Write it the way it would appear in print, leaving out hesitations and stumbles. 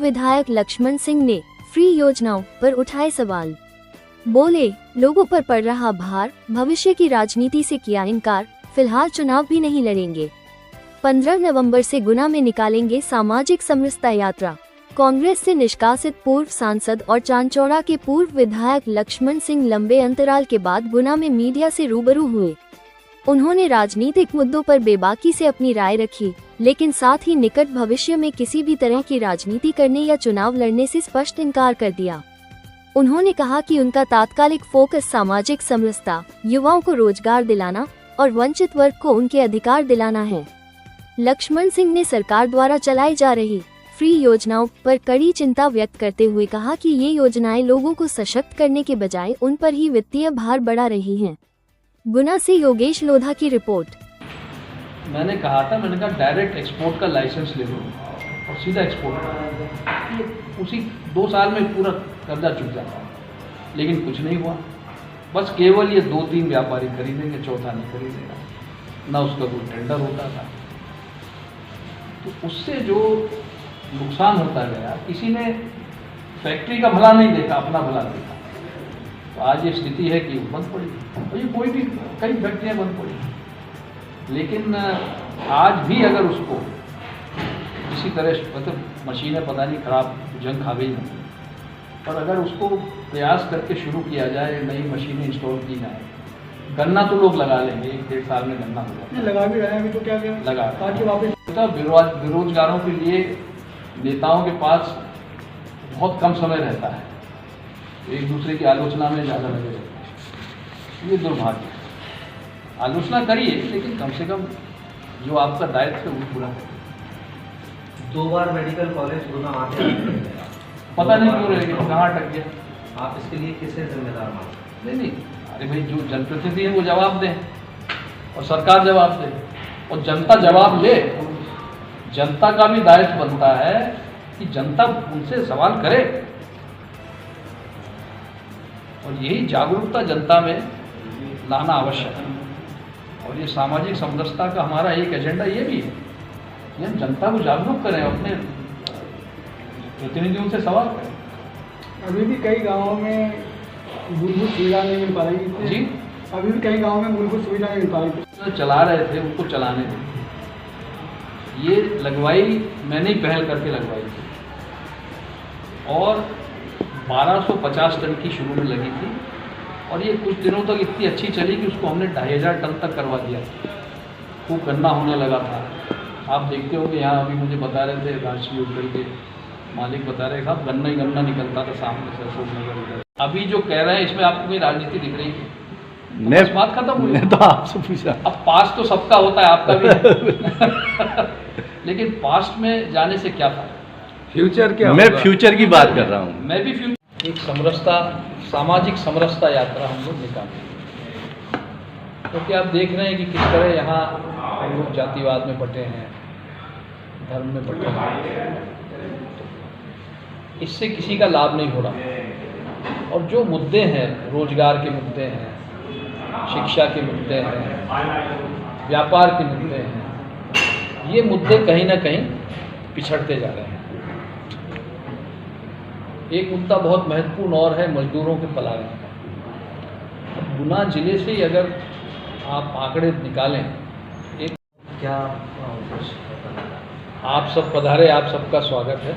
विधायक लक्ष्मण सिंह ने फ्री योजनाओं पर उठाए सवाल। बोले, लोगों पर पड़ रहा भार, भविष्य की राजनीति से किया इनकार, फिलहाल चुनाव भी नहीं लड़ेंगे। 15 नवंबर से गुना में निकालेंगे सामाजिक समरसता यात्रा। कांग्रेस से निष्कासित पूर्व सांसद और चांचौड़ा के पूर्व विधायक लक्ष्मण सिंह लंबे अंतराल के बाद गुना में मीडिया से रूबरू हुए। उन्होंने राजनीतिक मुद्दों पर बेबाकी से अपनी राय रखी, लेकिन साथ ही निकट भविष्य में किसी भी तरह की राजनीति करने या चुनाव लड़ने से स्पष्ट इनकार कर दिया। उन्होंने कहा कि उनका तात्कालिक फोकस सामाजिक समरसता, युवाओं को रोजगार दिलाना और वंचित वर्ग को उनके अधिकार दिलाना है। लक्ष्मण सिंह ने सरकार द्वारा चलाई जा रही फ्री योजनाओं पर कड़ी चिंता व्यक्त करते हुए कहा कि ये योजनाएं लोगों को सशक्त करने के बजाय उन पर ही वित्तीय भार बढ़ा रही हैं। गुना से योगेश लोधा की रिपोर्ट। मैंने कहा डायरेक्ट एक्सपोर्ट का लाइसेंस ले लो और सीधा एक्सपोर्ट करो, उसी 2 साल में पूरा कर्जा चुक जाता है, लेकिन कुछ नहीं हुआ। बस केवल ये 2-3 व्यापारी खरीदेंगे, चौथा नहीं खरीदेगा, ना उसका कोई टेंडर होता था। तो उससे जो नुकसान होता गया, किसी ने फैक्ट्री का भला नहीं देखा, अपना भला देखा। तो आज ये स्थिति है कि बंद पड़ी, और ये कोई भी कई फैक्ट्रियाँ बंद पड़ी। लेकिन आज भी अगर उसको किसी तरह मतलब मशीनें पता नहीं खराब जंग खा गई नहीं, पर अगर उसको प्रयास करके शुरू किया जाए, नई मशीनें इंस्टॉल की जाए, गन्ना तो लोग लगा लेंगे, 1-1.5 साल में गन्ना हो जाता है। लगा भी रहे हैं अभी, तो क्या लगा ताकि वापस बेरोजगारों के लिए नेताओं के पास बहुत कम समय रहता है, एक दूसरे की आलोचना में ज़्यादा लगे रहते हैं। ये दुर्भाग्य है। आलोचना करिए, लेकिन कम से कम जो आपका दायित्व है वो पूरा करिए। 2 बार मेडिकल कॉलेज गुना आते पता नहीं क्यों रह गया, कहाँ अटक गया। आप इसके लिए किसे जिम्मेदार मानते? नहीं, अरे भाई, जो जनप्रतिनिधि है वो जवाब दें और सरकार जवाब दे और जनता जवाब ले। जनता का भी दायित्व बनता है कि जनता उनसे सवाल करे, और यही जागरूकता जनता में लाना आवश्यक है। और ये सामाजिक समरसता का हमारा एक एजेंडा ये भी है कि हम जनता को जागरूक करें, अपने प्रतिनिधियों से सवाल करें। अभी भी कई गाँवों में मूलभूत सुविधा नहीं मिल पा रही जी, अभी भी कई गाँवों में मूलभूत सुविधा नहीं मिल पा रही। चला रहे थे उनको चलाने दें। ये लगवाई मैंने ही पहल करके लगवाई थी, और 1250 टन की शुरू में लगी थी, और ये कुछ दिनों तक इतनी अच्छी चली कि उसको हमने 2500 टन तक करवा दिया। खूब गन्ना होने लगा था। आप देखते होंगे, यहाँ अभी मुझे बता रहे थे राष्ट्रीय होटल के मालिक बता रहे साहब, गन्ना ही गन्ना निकलता था सामने से अशोक नगर। अभी जो कह रहे हैं इसमें आपको कोई राजनीति दिख रही है? मैं बात खत्म हुई। तो आपसे पूछा। अब पास्ट तो सबका होता है, आपका भी है। लेकिन पास्ट में जाने से क्या फायदा? फ्यूचर क्या? मैं फ्यूचर की बात कर रहा हूँ। मैं भी फ्यूचर, एक समरसता, सामाजिक समरसता यात्रा हम लोग निकालें, क्योंकि आप देख रहे हैं कि किस तरह यहाँ हम लोग जातिवाद में बटे हैं, धर्म में बटे हैं। इससे किसी का लाभ नहीं हो रहा। और जो मुद्दे हैं, रोजगार के मुद्दे हैं, शिक्षा के मुद्दे हैं, व्यापार के मुद्दे हैं, ये मुद्दे कहीं ना कहीं पिछड़ते जा रहे हैं। एक मुद्दा बहुत महत्वपूर्ण और है मजदूरों के पलायन का। अब गुना जिले से अगर आप आंकड़े निकालें, एक क्या आप सब पधारे, आप सबका स्वागत है।